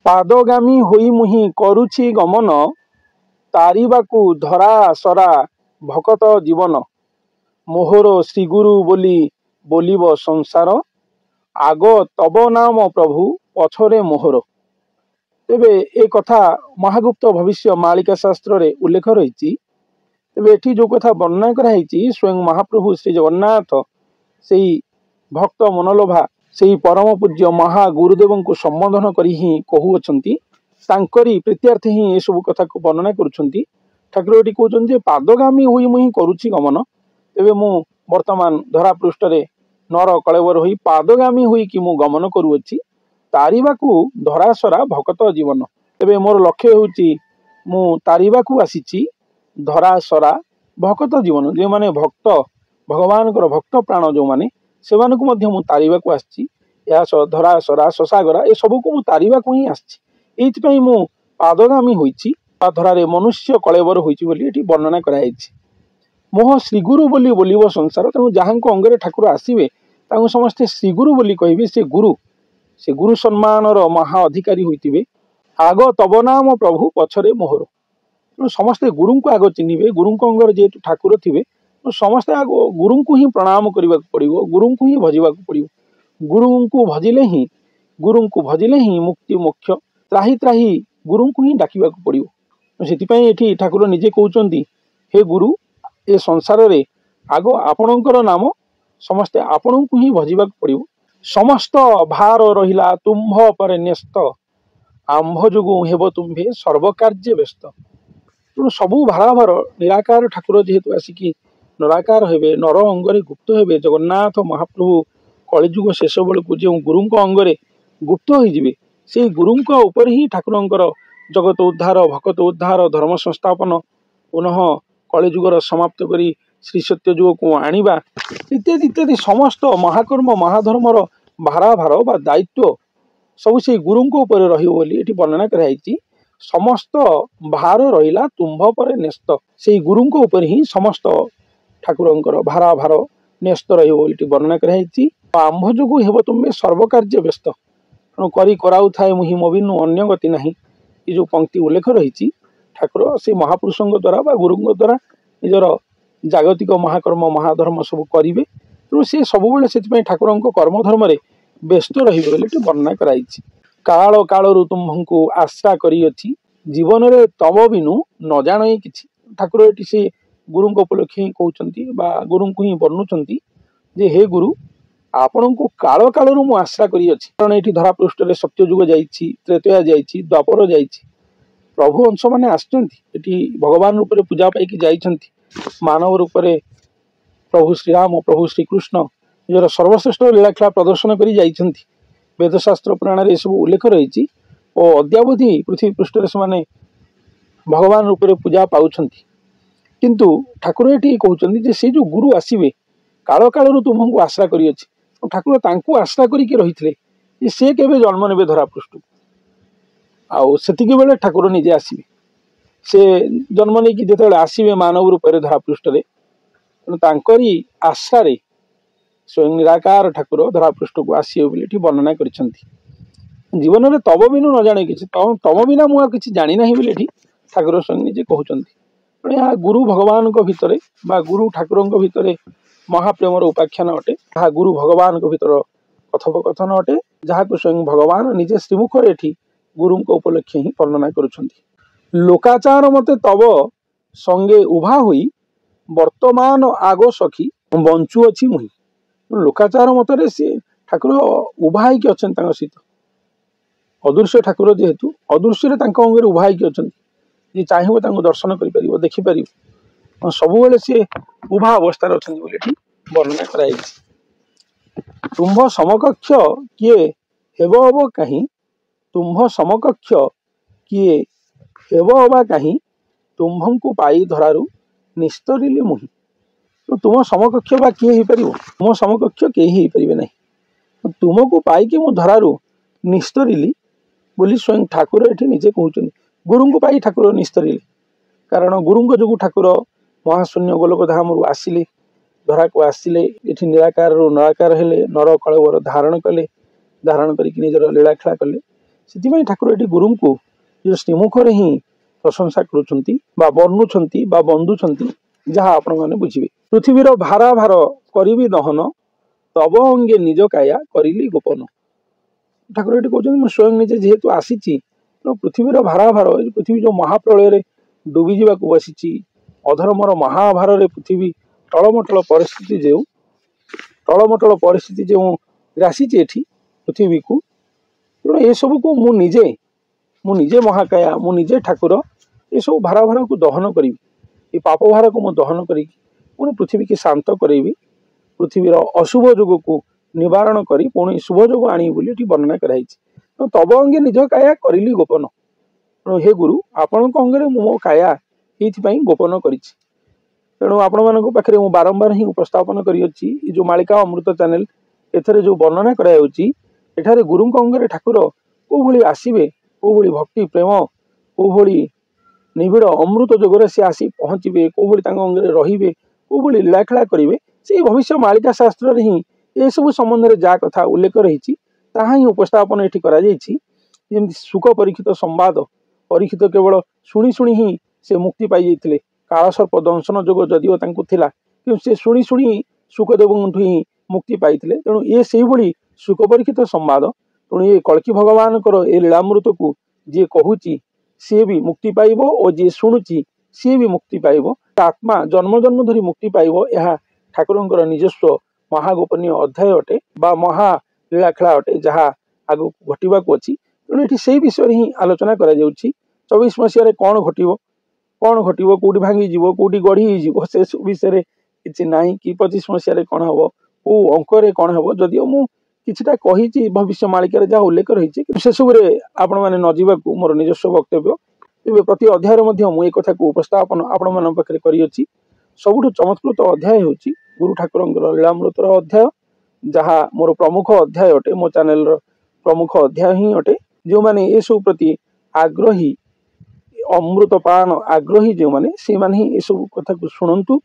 पादगामी होई मुहि करुछि गमन तारिबाकु धरा सरा भकत जीवन मोहर श्रीगुरु बोली बोलिब संसार आग तब नाम प्रभु पछरे मोहर। तेबे ए कथा महागुप्त भविष्य मालिका शास्त्र रे उल्लेख रही। तेबे एठी जो कथा वर्णना कराई स्वयं महाप्रभु श्री जगन्नाथ से भक्त मनोलोभा से परम पूज्य महागुरुदेव को संबोधन करी ही कहूअछंती तांकरी प्रीत्यार्थे ही ए सब कथा को वर्णना करुछंती। ठाकुर एठी कहउछंती पादगामी होई मुहि करुछि गमन। तेबे मु वर्तमान धरा पृष्ठ रे नर कलेवर होई पादगामी होई कि मु गमन करूअछि तारिबाकू धरासरा भकत जीवन। तेबे मोर लक्ष्य होउछि मु तारिबाकू आसीछि धरासरा भकत जीवन जे माने भक्त भगवान भक्त प्राण जो माने सेमानकु मध्य मु तारिबाकू आछि। या धरासरा शशागरा ए सब को मु तारिबाकू ही आछि। एइथिपई मु पादगामी होइछि बा धरारे मनुष्य कलेवर होइछि बोली एठी वर्णना कराइछि। मोह श्रीगुरु बोली बोलिब संसार तेणु जहाँको अंगरे ठाकुर आसिबे तांको समस्ते श्रीगुरु बोली कहिबे। से गुरु सम्मानर महा अधिकारी होइतिबे। आग तब नाम प्रभु पछरे मोहर। तेणु समस्ते गुरु को आग चिन्हिबे। गुरु अंगर जेहेतु ठाकुर थिबे समस्ते आग गुरु को ही प्रणाम करने पड़ो। गुरु को ही भजवा पड़ो। गुरु को भजिले ही मुक्ति मोक्ष त्राही त्राही गुरु को ही डाकिबा पड़ो। से ठाकुर निजे कहउचंती हे गुरु ए संसार रे आग आपणकर नाम समस्ते आपण को ही भजिबा पड़ो। समस्त भार रहिला तुम्भ पर न्यस्त आंभ जोगु हेब तुम्भे सर्व कार्य व्यस्त। तेणु सबू भाराभार निराकार ठाकुर जेहेतु आसिकी निराकार हेबे नर अंगरे गुप्त हेबे। जगन्नाथ महाप्रभु कलिजुग शेष बेलू जो गुरु अंगरे गुप्त होइजिबे से गुरु उपर ही ठाकुरंकर जगत उद्धार भगत उद्धार धर्म संस्थापन पुनः कलिजुगर समाप्त करी श्री सत्य जुग को आनिबा इत्यादि इत्यादि समस्त महाकर्म महाधर्मर भाराभार बा दायित्व सब से गुरु उपर रहिबो बोली एठी वर्णना कराइछि। समस्त भार रहिला तुम्भ पर न्यस्त से गुरु उपर ही समस्त ठाकुरंकर भाराभार न्यस्त रहिबो बोली एठी वर्णना कराइछि। आंभ जोगु हेब तुम्हे सर्व कार्य व्यस्त तेणु करी कराउ थाए मुहि मोबिनु अन्य गति नाही। ये जो पंक्ति उल्लेख रही ठाकुर से महापुरुषों द्वारा बा गुरु द्वारा निजर जागतिक महाकर्म महाधर्म सब करेंगे। तेणु सी सब से ठाकुर कर्मधर्म व्यस्त रही वर्णना कराई। काल कालू तुम्भंकु आशा करिअछि जीवन रे तम बिनु न जाणई किछि। ठाकुर एटी से गुरु उपलक्षे ही कहउचंती बा गुरु को ही वर्णुचंती जे हे गुरु आपण को काल कालू मु आशा करिअछि। कारण एटी धरा पृष्ठ रे सत्ययुग जाइछि त्रेतया जाइछि द्वापर जाइछि प्रभु अंश माने आछंती एटी भगवान रूप रे पूजा पाई जाइछंती। मानव रूप रे प्रभु श्रीराम प्रभु श्रीकृष्ण निजर सर्वश्रेष्ठ लीलाखेला प्रदर्शन करी जाइछंती। वेदशास्त्र पुराण रे सब उल्लेख रही और अद्यावधि पृथ्वी पृष्ठ रे से भगवान रूप रे पूजा पाउछंती। किंतु ठाकुर एटी कहउछंती जे से जो गुरु आसीबे काल कालरू तुमको आशा करिअछि। ठाकुर तांको आशा करिके रहिथिले जे से केबे जन्म नेबे धरा पृष्ठ आउ सेतिके बेले ठाकुर निजे आसीबे। से जन्म नहीं कि जिते आसवे मानव रूप से धरा पृष्ठ तांकरी आशा रे स्वयं निराकार ठाकुर धरा पृष्ठ को आसवे बोली वर्णना करिसेंती। जीवन में तब बिनु न जाने किछि तम बिना मुआ किछि जानि नाही बोली ठाकुर स्वयं निजे कहउचंती। यह गुरु भगवान को भितरे बा गुरु ठाकुर भितरे महाप्रेमर उपाख्यान अटे। जहाँ गुरु भगवान को भितर कथोपकथन अटे जहाँ को स्वयं भगवान निजे श्रीमुख एठी गुरु उपलक्षे ही वर्णना करुछंती। लोकाचार मते तब संगे उभा हुई वर्तमान आगो सखी बंचु अछि मुहि। लोकाचार मतरे से ठाकुर उभा होइके अछन तांको सहित अदृश्य ठाकुर जेहेतु अदृश्य तांको अंगरे उभा होइके अछन जे चाहिबो तांको दर्शन करि परिबो देखि परिबो सब बेले से उभा अवस्था अछन बोली वर्णना कराई। तुम्भ समकक्ष किए हेबो अब कहीं तुम्भ समकक्ष किए हेब अबा कहीं तुम्भंकु पाई धरारु निस्तरिले मुहि। तो तुम समकक्ष बा किए ही परिबो तुम समकक्ष केही ही परिबे नहीं। तुमको पाई कि मु धरारु निस्तरिली बोली स्वयं ठाकुर एठी निजे कहउछन। गुरु को पाई ठाकुर निस्तरिले कारण गुरु जो ठाकुर महाशून्य गोलोक धाम रु आसिले धरा को आसिले एठी निराकार रु निराकार हेले नर कळवर धारण कले धारण करिक निजर लीला खेला कले से ठाकुर ये गुरु को निज श्रीमुखर ही प्रशंसा करुँच बर्णुंट बंधुंट जहाँ आपण मैंने बुझे। पृथ्वीर भारा भार करी दहन तब अंगे निज काया करिली गोपन। ठाकुर ये कहते स्वयं निजे जेहेतु आसी पृथ्वीर भारा भार पृथ्वी जो महाप्रलय डुबी जावाक बसी अधर्मर महाभार पृथ्वी टलमटल परिस्थिति जो राशि पृथ्वी को तेणु ये सब को मुझे महाकाया मुझे ठाकुर ये सब भारा भार को दहन करी ये पाप भार को दहन करी पृथ्वी की शांत करी पृथ्वीर अशुभ जोग को निवारण करी पुणी शुभ जोग आनी बोली वर्णना कराई। तब अंगे निज काया करिली गोपन। हे गुरु आपण अंगे मो काया ये गोपन करी। तेणु आपण मान पाखे बारंबार ही उपस्थापन करी जो मालिका अमृत चैनल एथरे जो वर्णना कराई गुरु अंगे ठाकुर को भली आसवे को भली भक्ति प्रेम को भली निबिड़ अमृत जोगरे सी आसी पहुँचे को भली अंगे रे को भली लीलाखेला करेंगे से भविष्य मालिका शास्त्र ही ये सब संबंध में जहाँ कथा उल्लेख रही ही उपस्थापन ये करमि सुख परीक्षित संवाद परीक्षित केवल शुणी शुणी ही से मुक्ति पाई जाते कालसर्प दंशन जोग जदिव थिला कि से शुणी शुणी सुखदेव ही मुक्ति पाई तेणु ये से भली सुख परीक्षित संवाद तेणु ये कल्कि भगवान ये लीलामृत को जी कहूँ सी भी मुक्ति पाइब और जी शुणुची सी भी मुक्ति पाइब आत्मा जन्म जन्म धरी मुक्ति पाइब यह ठाकुर निजस्व महागोपनीय अध्याय अटे बा महालीलाखेला अटे जहाँ आग घटवा अच्छी तेणु ये से विषय ही आलोचना कर 24 मसीह कौन घटव कौटी भांगी जीव कौटी गढ़ी जीव से विषय किसी ना कि 25 मसीह कौन हम को अंक कौन हम जदिव मु किछिटा कही भविष्य मालिकार जहाँ उल्लेख रही से सब आपण मैंने न जावाक मोर निजस्व वक्तव्य तेज प्रति अध्याय मुझे कथा को उपस्थापन आपण मान पाखे करी सबुठ चमत्कृत अध्याय हूँ गुरु ठाकुर लीलामृतर अध्याय जहाँ मोर प्रमुख अध्याय अटे मो चैनल प्रमुख अध्याय ही अटे जो मैंने ये सब प्रति आग्रही अमृत पान आग्रही जो मैंने से मैंने ही सब कथा को शुणु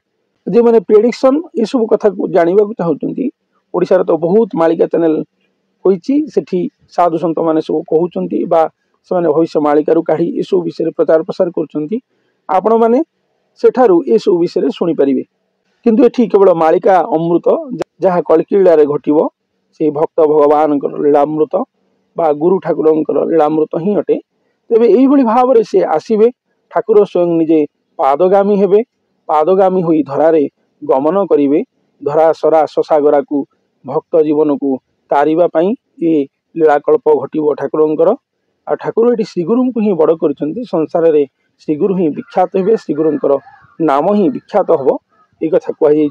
जो मैंने प्रेडिक्शन ये सब कथा को जानवा चाहते ओडिशार तो बहुत मालिका चैनल होती साधु सन्त मैंने सब कहते भविष्य मालिका काढ़ी ये सब विषय प्रचार प्रसार कर मैंने सेठारु ये सब विषय शुणी पारे किंतु ये केवल मालिका अमृत जहाँ कलिकीलारे घटव से भक्त भगवान लीलामृत बा गुरु ठाकुर लीलामृत ही अटे तेरे यही भाव में से आसवे ठाकुर स्वयं निजे पादगामी हेबे पादगामी होई धरारे गमन करिवे धरा सरा ससागरा को भक्त जीवन को तारिबा पाई ये लीलाकल्प घटव ठाकुर ठाकुर ये श्रीगुरु को ही बड़ कर संसार में श्रीगुरु ही विख्यात हे श्रीगुरुंर नाम ही विख्यात हम ये कथा कहुई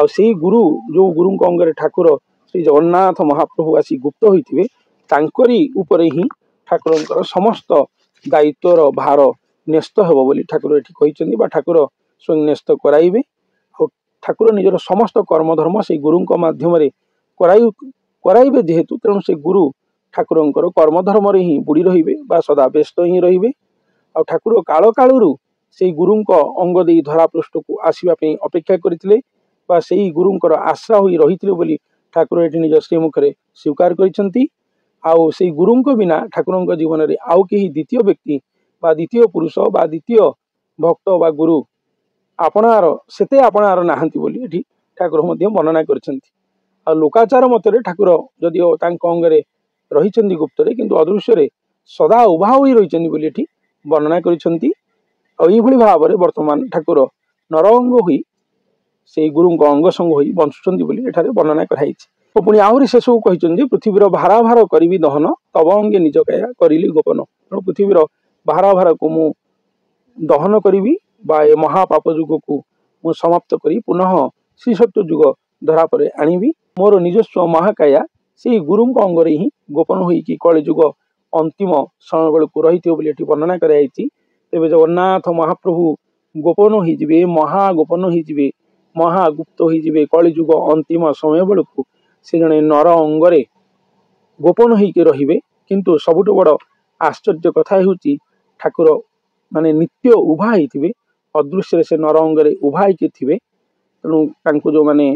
से गुरु जो गुरु अंगे ठाकुर श्री जगन्नाथ महाप्रभु आसी गुप्त होते उपरे ही ठाकुर समस्त दायित्वर भार न्यस्त हेब बोली ठाकुर ये ठाकुर स्वयं न्यस्त कराइबे ठाकुर निजर समस्त कर्मधर्म से गुरु माध्यम कराइबे जेहेतु तेणु से गुरु ठाकुर कर्मधर्म ही बुड़ी रे सदा व्यस्त ही रे ठाकुर काल कालू से गुरु अंग दे धरापृष्ठ को आसवाई अपेक्षा करते गुरुंर आश्रा हो रही बोली ठाकुर ये निज श्रीमुखे स्वीकार कर गुरु बिना ठाकुर जीवन में आउ कहीं द्वितीय व्यक्ति बा द्वितीय पुरुष बा द्वितीय भक्त बा गुरु आपणार सेते आपणार नाहंती बोली एठी ठाकुर वर्णना कर लोकाचार मतरे ठाकुर जदिओ अंगे रही गुप्तरे किंतु अदृश्य सदा उभा हो रही बोली एठी वर्णना कर भाव में वर्तमान ठाकुर नरअंग हुई से गुरु अंग संग हो बंचुंट बोली एठारे वर्णना कराई पुणी आहरी से सब कही पृथ्वीर भारा भार करी दहन तब अंगे निज काया करिली गोपन तेणु पृथ्वीर भारा भार को मु दहन करी ए महापाप जुग को मु समाप्त करी पुनः श्री सत्य जुग धरा पर आनिबी मोर निजस्व महाकाया से गुरु अंगरे ही गोपन होई कलि जुग अंतिम समय बेलू रही वर्णना कराई तेज जगन्नाथ महाप्रभु गोपन हो महागोपन हो महागुप्त हो कलि जुग अंतिम समय बेलू से जड़े नर अंगरे गोपन होके रे किंतु सबुठ बड़ आश्चर्य कथा हूँ ठाकुर माने नित्य उभा होते अदृश्य से नर अंगरे उभा होके थे तेणु जो मैंने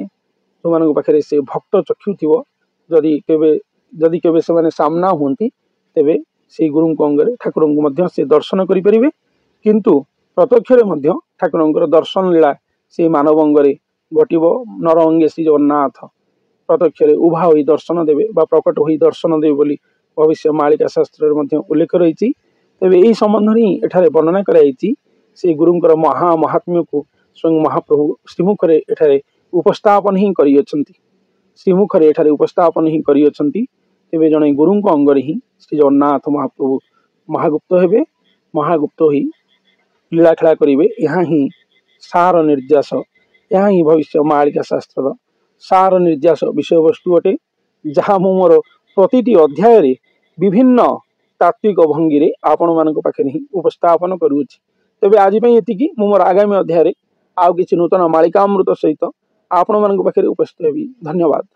जो मान पाखे से भक्त चक्षु थी जदि केवे से माने सामना होती तेबे से गुरु अंगे ठाकुर से दर्शन करें किंतु प्रत्यक्ष ठाकुर दर्शन लीला से मानव अंगे घटव नर अंगे श्री जगन्नाथ प्रत्यक्ष उभा हो दर्शन देवे प्रकट हो दर्शन देवे बोली भविष्य मालिका शास्त्र उल्लेख रही। तेरे यही संबंध ही एठारे वर्णना कराई से गुरुंकर महात्म्य को स्वयं महाप्रभु श्रीमुख एठारे उपस्थापन ही करियछंती श्रीमुख एठारे उपस्थापन ही करियछंती। तेबे जणे गुरु अंगरे ही श्री जगन्नाथ महाप्रभु महागुप्त हेबे महागुप्त ही लीलाखेला करेंगे। यहाँ ही सार निर्यास यहाँ ही भविष्य मालिका शास्त्र सार निर्यास विषय वस्तु अटे जहाँ मु मोर प्रतिटी अध्याय रे विभिन्न तात्विक भंगी रे आपण मानक पाखे ही उपस्थापन करूछि। तेबे आज पई एतिकी मु मोर आगामी अध्याय रे आउ किछि नूतन मालिकामृत सहित आपण मानक पाखे उपस्थित हेबी। धन्यवाद।